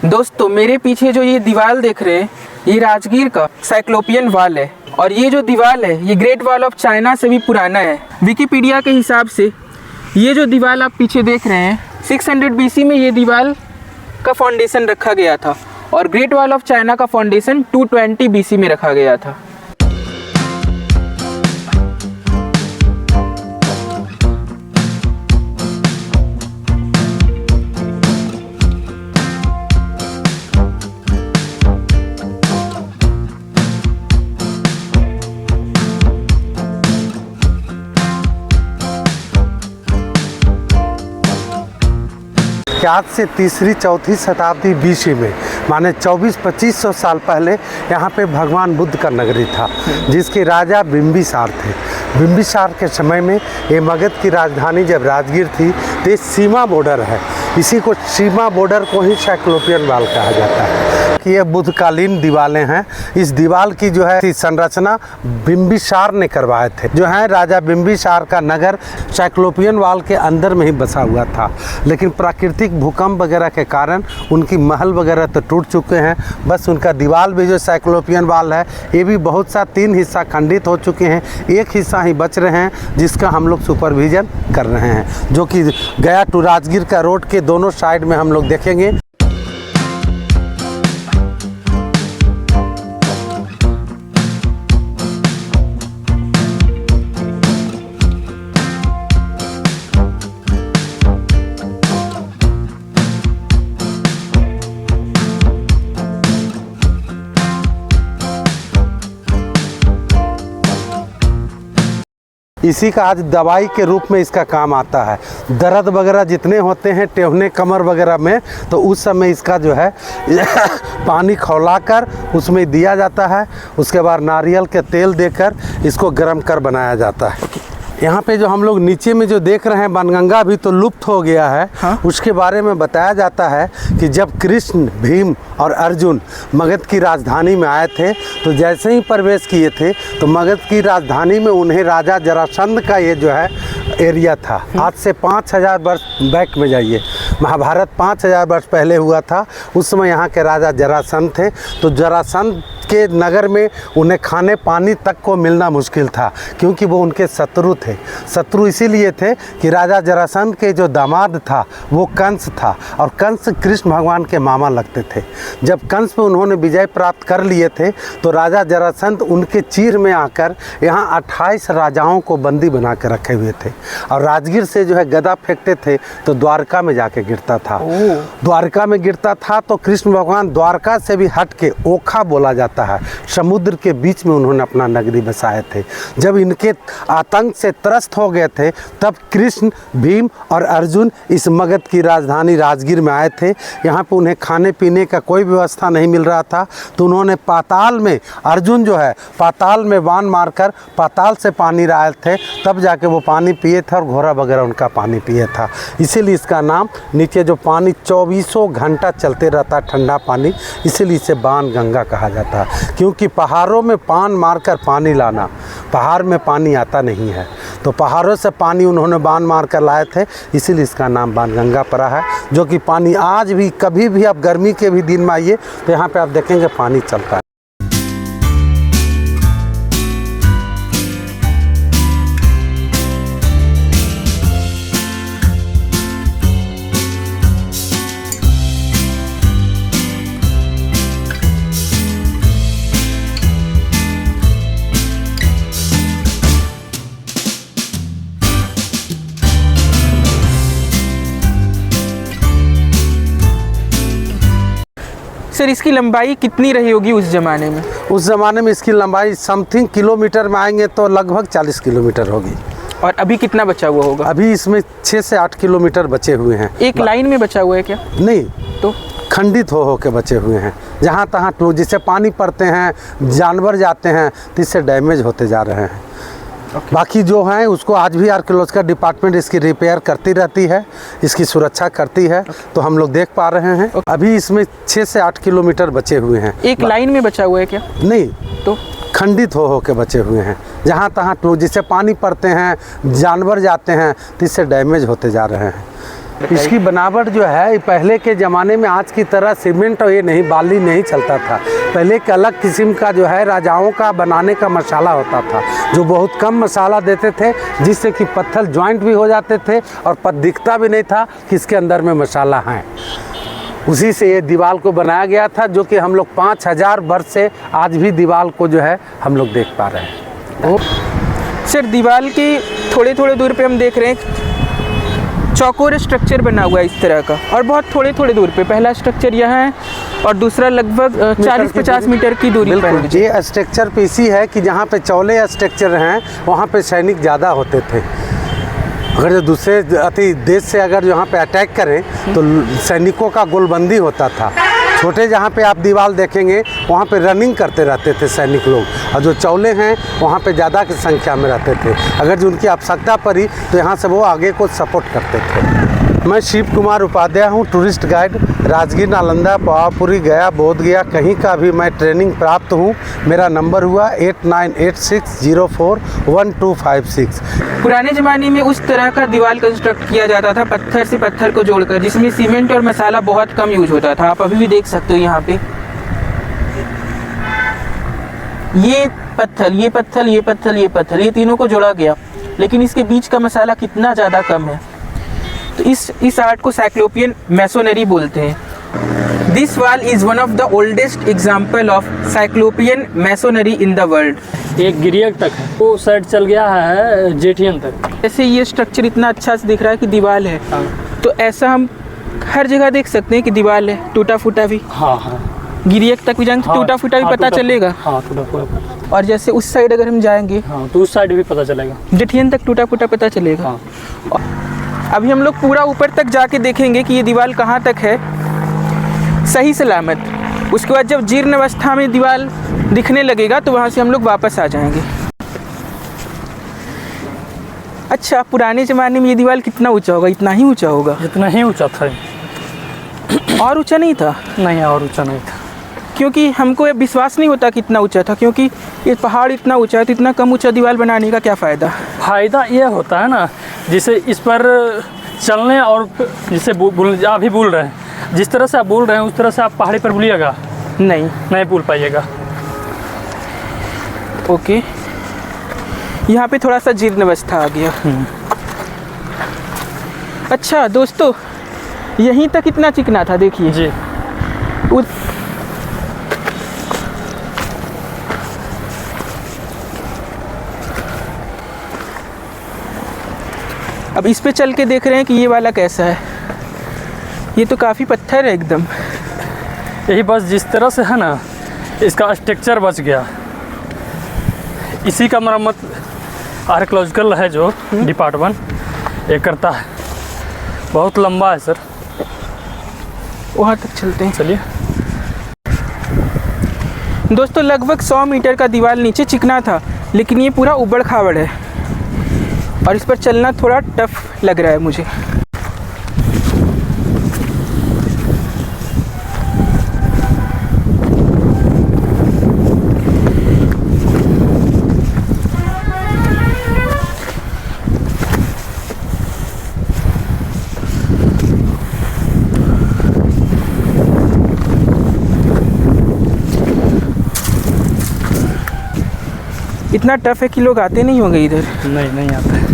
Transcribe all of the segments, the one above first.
दोस्तों मेरे पीछे जो ये दीवार देख रहे हैं ये राजगीर का साइक्लोपियन वॉल है और ये जो दीवार है ये ग्रेट वॉल ऑफ चाइना से भी पुराना है। विकिपीडिया के हिसाब से ये जो दीवार आप पीछे देख रहे हैं 600 BC में ये दीवार का फाउंडेशन रखा गया था और ग्रेट वॉल ऑफ चाइना का फाउंडेशन 220 BC में रखा गया था। कि आज से तीसरी चौथी शताब्दी BC में माने 2400-2500 साल पहले यहाँ पे भगवान बुद्ध का नगरी था जिसके राजा बिंबिसार थे। बिंबिसार के समय में ये मगध की राजधानी जब राजगीर थी तो ये सीमा बॉर्डर है, इसी को सीमा बॉर्डर को ही साइक्लोपियन वॉल कहा जाता है कि ये बुद्धकालीन दीवारें हैं। इस दीवार की जो है संरचना बिंबिसार ने करवाए थे। जो है राजा बिंबिसार का नगर साइक्लोपियन वॉल के अंदर में ही बसा हुआ था, लेकिन प्राकृतिक भूकंप वगैरह के कारण उनकी महल वगैरह तो टूट चुके हैं। बस उनका दीवार भी जो साइक्लोपियन वॉल है ये भी बहुत सा 3 हिस्सा खंडित हो चुके हैं, एक हिस्सा ही बच रहे हैं जिसका हम लोग सुपरविजन कर रहे हैं, जो कि गया टू राजगीर का रोड के दोनों साइड में हम लोग देखेंगे। इसी का आज दवाई के रूप में इसका काम आता है। दर्द वगैरह जितने होते हैं टेहने कमर वगैरह में, तो उस समय इसका जो है पानी खौलाकर उसमें दिया जाता है। उसके बाद नारियल के तेल देकर इसको गर्म कर बनाया जाता है। यहाँ पे जो हम लोग नीचे में जो देख रहे हैं बनगंगा भी तो लुप्त हो गया है। हाँ? उसके बारे में बताया जाता है कि जब कृष्ण, भीम और अर्जुन मगध की राजधानी में आए थे तो जैसे ही प्रवेश किए थे तो मगध की राजधानी में उन्हें राजा जरासंध का ये जो है एरिया था। आज से 5000 वर्ष बैक में जाइए, महाभारत 5000 वर्ष पहले हुआ था। उस समय यहाँ के राजा जरासंध थे, तो जरासंध के नगर में उन्हें खाने पानी तक को मिलना मुश्किल था क्योंकि वो उनके शत्रु थे। शत्रु इसीलिए थे कि राजा जरासंध के जो दामाद था वो कंस था और कंस कृष्ण भगवान के मामा लगते थे। जब कंस पे उन्होंने विजय प्राप्त कर लिए थे तो राजा जरासंध उनके चीर में आकर यहाँ 28 राजाओं को बंदी बना कर रखे हुए थे और राजगीर से जो है गदा फेंकते थे तो द्वारका में जाके गिरता था। द्वारका में गिरता था तो कृष्ण भगवान द्वारका से भी हट के ओखा बोला जाता है, समुद्र के बीच में उन्होंने अपना नगरी बसाए थे। जब इनके आतंक से त्रस्त हो गए थे तब कृष्ण, भीम और अर्जुन इस मगध की राजधानी राजगीर में आए थे। यहाँ पे उन्हें खाने पीने का कोई व्यवस्था नहीं मिल रहा था तो उन्होंने पाताल में, अर्जुन जो है पाताल में बाण मारकर पाताल से पानी लाए थे, तब जाके वो पानी पिए थे और घोड़ा वगैरह उनका पानी पिए था। इसीलिए इसका नाम, नीचे जो पानी 24 घंटा चलते रहता ठंडा पानी, इसीलिए इसे बाण गंगा कहा जाता है। क्योंकि पहाड़ों में पान मारकर पानी लाना, पहाड़ में पानी आता नहीं है तो पहाड़ों से पानी उन्होंने बाण मार कर लाए थे, इसीलिए इसका नाम बाणगंगा पड़ा है। जो कि पानी आज भी, कभी भी आप गर्मी के भी दिन में आइए तो यहाँ पे आप देखेंगे पानी चलता है। सर इसकी लंबाई कितनी रही होगी उस ज़माने में? उस ज़माने में इसकी लंबाई समथिंग किलोमीटर में आएंगे तो लगभग 40 किलोमीटर होगी। और अभी कितना बचा हुआ होगा? अभी इसमें 6 से 8 किलोमीटर बचे हुए हैं। एक लाइन में बचा हुआ है क्या? नहीं, तो खंडित हो के बचे हुए हैं। जहाँ तहाँ जिससे पानी पड़ते हैं, जानवर जाते हैं तो इससे डैमेज होते जा रहे हैं। बाकी जो है उसको आज भी आर्कियोलॉजिकल डिपार्टमेंट इसकी रिपेयर करती रहती है, इसकी सुरक्षा करती है। तो हम लोग देख पा रहे हैं अभी इसमें 6 से 8 किलोमीटर बचे हुए हैं। एक लाइन में बचा हुआ है क्या? नहीं, तो खंडित हो के बचे हुए हैं। जहाँ तहाँ जिससे पानी पड़ते हैं, जानवर जाते हैं तो इससे डैमेज होते जा रहे हैं। इसकी बनावट जो है ये पहले के ज़माने में आज की तरह सीमेंट और ये नहीं बाली नहीं चलता था। पहले एक अलग किस्म का जो है राजाओं का बनाने का मसाला होता था, जो बहुत कम मसाला देते थे, जिससे कि पत्थर जॉइंट भी हो जाते थे और दिखता भी नहीं था कि इसके अंदर में मसाला है। उसी से ये दीवार को बनाया गया था, जो कि हम लोग 5000 वर्ष से आज भी दीवार को जो है हम लोग देख पा रहे हैं। सर दीवार के थोड़े थोड़े दूर पे हम देख रहे हैं चौकोर स्ट्रक्चर बना हुआ है इस तरह का, और बहुत थोड़े थोड़े दूर पे पहला स्ट्रक्चर यहाँ है और दूसरा लगभग 40-50 मीटर की दूरी पर है। ये स्ट्रक्चर पे इसी है कि जहाँ पे चौले स्ट्रक्चर हैं वहाँ पे सैनिक ज़्यादा होते थे। अगर जो दूसरे देश से अगर यहाँ पे अटैक करें तो सैनिकों का गोलबंदी होता था। छोटे जहाँ पे आप दीवार देखेंगे वहाँ पे रनिंग करते रहते थे सैनिक लोग, और जो चौले हैं वहाँ पे ज़्यादा की संख्या में रहते थे। अगर जो उनकी आवश्यकता पड़ी तो यहाँ से वो आगे को सपोर्ट करते थे। मैं शिव कुमार उपाध्याय हूँ, टूरिस्ट गाइड। राजगीर, नालंदा, पावापुरी, गया, बोध गया कहीं का भी मैं ट्रेनिंग प्राप्त हूँ। मेरा नंबर हुआ 8986041256। पुराने ज़माने में उस तरह का दीवार कंस्ट्रक्ट किया जाता था पत्थर से पत्थर को जोड़कर, जिसमें सीमेंट और मसाला बहुत कम यूज होता था। आप अभी भी देख सकते हो यहाँ पे ये पत्थर, ये पत्थर, ये पत्थर, ये पत्थर, ये तीनों को जोड़ा गया, लेकिन इसके बीच का मसाला कितना ज़्यादा कम है। तो इस आर्ट को साइक्लोपियन मैसोनरी बोलते हैं। This wall is one of the oldest example of cyclopean masonry in the world. एक गिरियक तक है, वो साइड चल गया है जेठियन तक। जैसे ये स्ट्रक्चर इतना अच्छा से दिख रहा है कि दीवार है, तो ऐसा हम हर जगह देख सकते हैं कि दीवार है, टूटा फूटा भी। हाँ हाँ, गिरियक तक भी जाएंगे तो टूटा फूटा भी पता चलेगा। हाँ, टूटा फूटा। और जैसे उस साइड अगर हम जाएंगे हाँ तो उस साइड भी पता चलेगा, जेठियन तक टूटा फूटा पता चलेगा। हाँ। अभी हम लोग पूरा ऊपर तक जाके देखेंगे कि ये दीवार कहाँ तक है सही सलामत। उसके बाद जब जीर्ण अवस्था में दीवार दिखने लगेगा तो वहाँ से हम लोग वापस आ जाएंगे। अच्छा, पुराने ज़माने में ये दीवार कितना ऊंचा होगा? इतना ही ऊंचा होगा? इतना ही ऊंचा था, और ऊंचा नहीं था? नहीं, और ऊंचा नहीं था, क्योंकि हमको ये विश्वास नहीं होता कि इतना ऊंचा था, क्योंकि ये पहाड़ इतना ऊंचा है तो इतना कम ऊंचा दीवार बनाने का क्या फ़ायदा? फ़ायदा ये होता है ना, जिसे इस पर चलने और जिसे आप भी बोल रहे हैं, जिस तरह से आप बोल रहे हैं उस तरह से आप पहाड़ी पर बोलिएगा नहीं बोल पाइएगा। ओके, यहाँ पे थोड़ा सा जीर्ण अवस्था आ गया। अच्छा दोस्तों, यहीं तक इतना चिकना था, देखिए जी। अब इस पे चल के देख रहे हैं कि ये वाला कैसा है। ये तो काफ़ी पत्थर है एकदम। यही बस जिस तरह से है ना, इसका स्ट्रक्चर बच गया, इसी का मरम्मत आर्कियोलॉजिकल है जो डिपार्टमेंट ये करता है। बहुत लंबा है सर, वहाँ तक चलते हैं। चलिए दोस्तों, लगभग 100 मीटर का दीवार नीचे चिकना था, लेकिन ये पूरा उबड़ खाबड़ है और इस पर चलना थोड़ा टफ लग रहा है मुझे। इतना टफ है कि लोग आते नहीं होंगे इधर। नहीं आता है।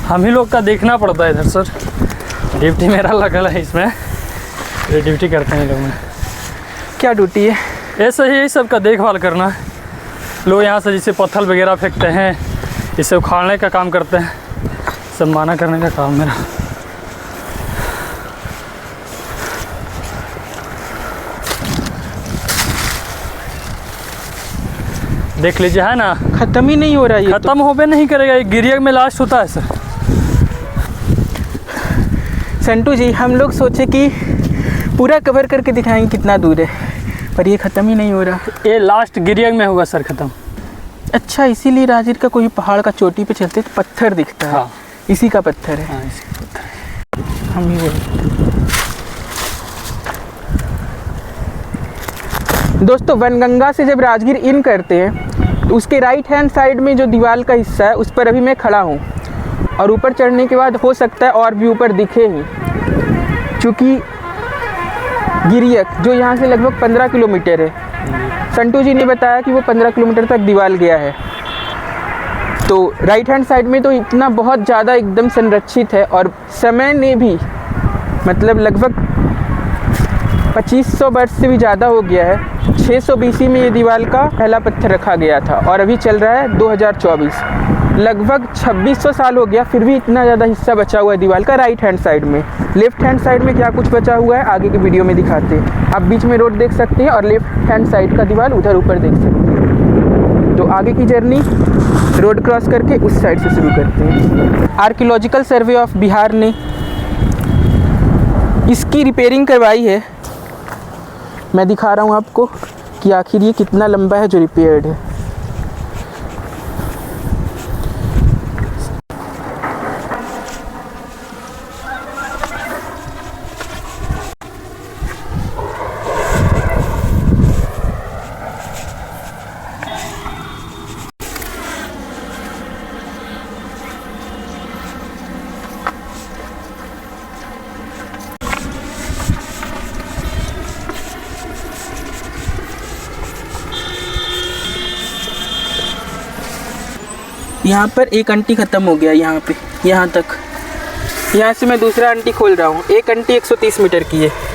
हम ही लोग का देखना पड़ता है इधर सर, ड्यूटी मेरा लगल है इसमें, ये ड्यूटी करते हैं लोग में। क्या ड्यूटी है? ऐसा ही, यही सब का देखभाल करना। लोग यहाँ से जैसे पत्थर वगैरह फेंकते हैं, इसे उखाड़ने का काम करते हैं, सब माना करने का काम मेरा। देख लीजिए, है ना, ख़त्म ही नहीं हो रहा है। खत्म होबे नहीं करेगा, ये गिरियक में लास्ट होता है सर। संटू जी, हम लोग सोचे कि पूरा कवर करके दिखाएंगे कितना दूर है, पर ये ख़त्म ही नहीं हो रहा। ये लास्ट गिरियक में होगा सर ख़त्म। अच्छा, इसीलिए राजगीर का कोई पहाड़ का चोटी पे चलते तो पत्थर दिखता है। हाँ, इसी का पत्थर है। हाँ, इसी का पत्थर है। हम ही बोलते। दोस्तों, वनगंगा से जब राजगीर इन करते हैं तो उसके राइट हैंड साइड में जो दीवार का हिस्सा है उस पर अभी मैं खड़ा हूँ, और ऊपर चढ़ने के बाद हो सकता है और भी ऊपर दिखे ही, क्योंकि गिरियक जो यहाँ से लगभग 15 किलोमीटर है, संटू जी ने बताया कि वो 15 किलोमीटर तक दीवार गया है। तो राइट हैंड साइड में तो इतना बहुत ज़्यादा एकदम संरक्षित है, और समय ने भी मतलब लगभग 2500 वर्ष से भी ज़्यादा हो गया है। 600 BC में ये दीवार का पहला पत्थर रखा गया था, और अभी चल रहा है 2024, लगभग 2600 साल हो गया, फिर भी इतना ज़्यादा हिस्सा बचा हुआ है दीवार का राइट हैंड साइड में। लेफ्ट हैंड साइड में क्या कुछ बचा हुआ है आगे की वीडियो में दिखाते हैं। आप बीच में रोड देख सकते हैं और लेफ्ट हैंड साइड का दीवार उधर ऊपर देख सकते हैं। तो आगे की जर्नी रोड क्रॉस करके उस साइड से शुरू करते हैं। आर्कियोलॉजिकल सर्वे ऑफ बिहार ने इसकी रिपेयरिंग करवाई है। मैं दिखा रहा हूँ आपको कि आखिर ये कितना लंबा है जो रिपेयर्ड है। यहाँ पर एक अंटी ख़त्म हो गया, यहाँ पे यहाँ तक। यहाँ से मैं दूसरा अंटी खोल रहा हूँ। एक अंटी 130 मीटर की है।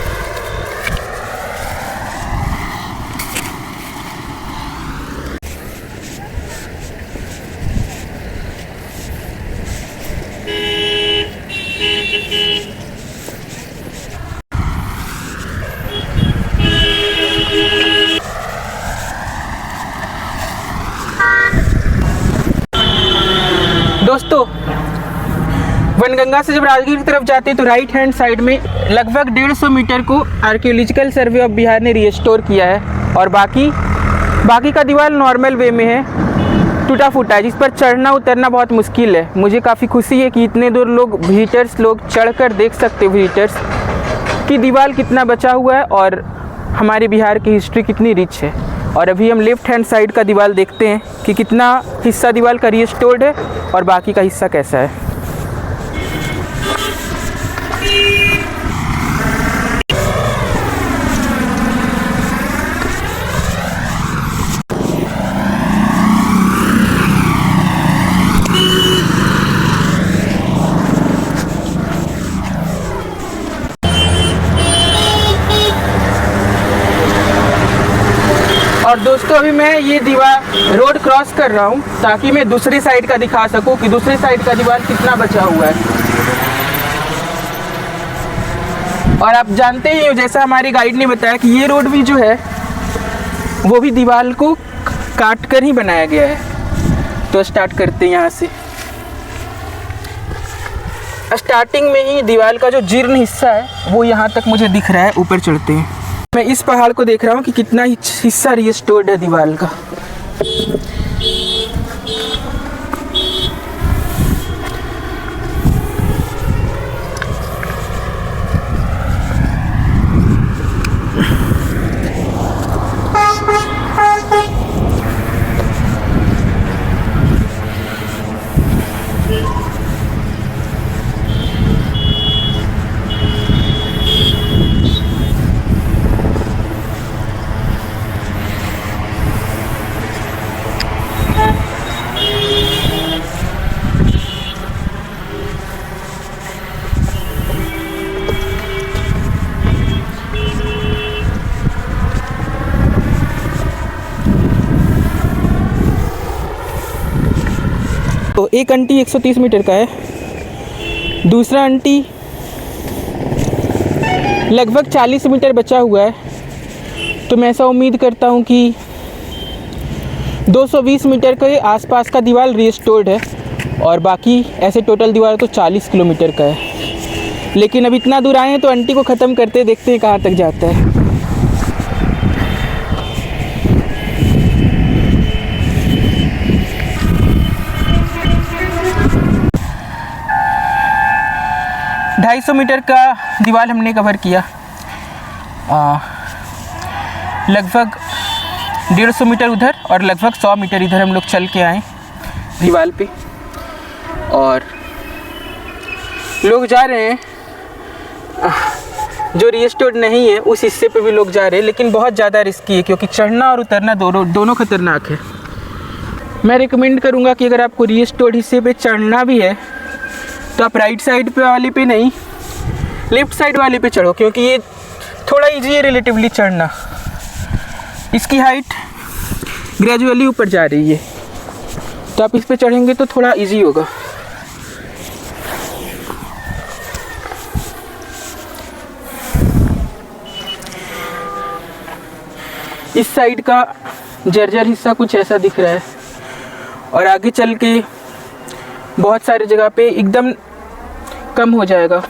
दोस्तों, वनगंगा से जब राजगीर की तरफ जाते हैं तो राइट हैंड साइड में लगभग 150 मीटर को आर्कियोलॉजिकल सर्वे ऑफ बिहार ने रिस्टोर किया है, और बाकी का दीवार नॉर्मल वे में है, टूटा फूटा है, जिस पर चढ़ना उतरना बहुत मुश्किल है। मुझे काफ़ी खुशी है कि इतने दूर विजिटर्स लोग चढ़कर देख सकते विजिटर्स कि दीवार कितना बचा हुआ है और हमारे बिहार की हिस्ट्री कितनी रिच है। और अभी हम लेफ्ट हैंड साइड का दीवार देखते हैं कि कितना हिस्सा दीवार का रिस्टोर्ड है और बाकी का हिस्सा कैसा है। और दोस्तों, अभी मैं ये दीवार रोड क्रॉस कर रहा हूँ ताकि मैं दूसरी साइड का दिखा सकूँ कि दूसरी साइड का दीवार कितना बचा हुआ है। और आप जानते ही हो, जैसा हमारी गाइड ने बताया, कि ये रोड भी जो है वो भी दीवार को काट कर ही बनाया गया है। तो स्टार्ट करते हैं यहाँ से। स्टार्टिंग में ही दीवार का जो जीर्ण हिस्सा है वो यहाँ तक मुझे दिख रहा है। ऊपर चढ़ते हैं। मैं इस पहाड़ को देख रहा हूँ कि कितना हिस्सा रिस्टोर्ड है दीवार का। तो एक अंटी 130 मीटर का है, दूसरा अंटी लगभग 40 मीटर बचा हुआ है। तो मैं ऐसा उम्मीद करता हूँ कि 220 मीटर के आसपास का दीवार रिस्टोर्ड है, और बाकी ऐसे टोटल दीवार तो 40 किलोमीटर का है। लेकिन अब इतना दूर आए हैं तो अंटी को ख़त्म करते देखते हैं कहाँ तक जाता है। 250 मीटर का दीवार हमने कवर किया। लगभग 150 मीटर उधर और लगभग 100 मीटर इधर हम लोग चल के आए दीवार पे। और लोग जा रहे हैं, जो रिस्टोर्ड नहीं है उस हिस्से पे भी लोग जा रहे हैं, लेकिन बहुत ज़्यादा रिस्की है क्योंकि चढ़ना और उतरना दोनों खतरनाक है। मैं रिकमेंड करूँगा कि अगर आपको रिस्टोर्ड हिस्से पे चढ़ना भी है तो आप राइट साइड पे वाले पे नहीं, लेफ़्ट साइड वाले पे चढ़ो, क्योंकि ये थोड़ा इजी है रिलेटिवली चढ़ना। इसकी हाइट ग्रेजुअली ऊपर जा रही है, तो आप इस पे चढ़ेंगे तो थोड़ा इजी होगा। इस साइड का जर्जर हिस्सा कुछ ऐसा दिख रहा है और आगे चल के बहुत सारी जगह पे एकदम कम हो जाएगा।